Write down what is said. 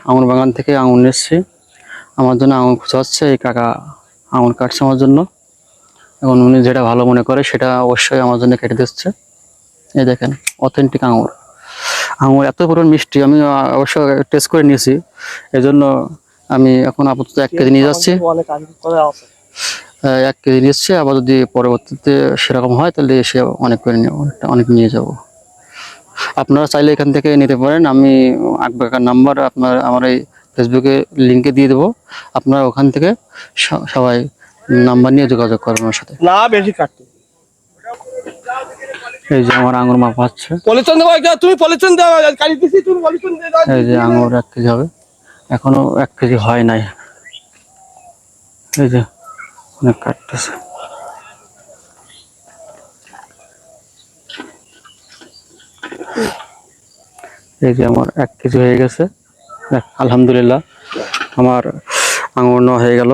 আঙুর বাগান থেকে আঙুর নিচ্ছি, আমার জন্য আঙুর খোঁচাচ্ছে। এই কাকা আঙুর কাটছে আমার জন্য। এখন উনি যেটা ভালো মনে করে সেটা অবশ্যই আমার জন্য কেটে দিচ্ছে। এই দেখেন অথেন্টিক আঙুর। আঙুর এত পরিমাণ মিষ্টি, আমি অবশ্য টেস্ট করে নিয়েছি। এই জন্য আমি এখন আপাতত 1 কেজি নিয়ে যাচ্ছি। 1 কেজি নিচ্ছি, আবার যদি পরবর্তীতে সেরকম হয় তাহলে এসে অনেক নিয়ে যাব। আপনারা চাইলে এখান থেকে নিতে পারেন। আমি আকবর কাকার নাম্বার আমার এই ফেসবুকে লিঙ্কে দিয়ে দেবো। আপনারা ওখান থেকে সবাই নাম্বার নিয়ে যোগাযোগ করবেন আমার সাথে। না বেশি কাটতে। এই যে আমার আঙুর মাপা হচ্ছে। এই যে আঙুর 1 কেজি হবে, এখনো 1 কেজি হয় নাই। এই যে অনেক কাটতেছে। এই যে আমার 1 কেজি হয়ে গেছে। আলহামদুলিল্লাহ, আমার আঙুর নেওয়া হয়ে গেল।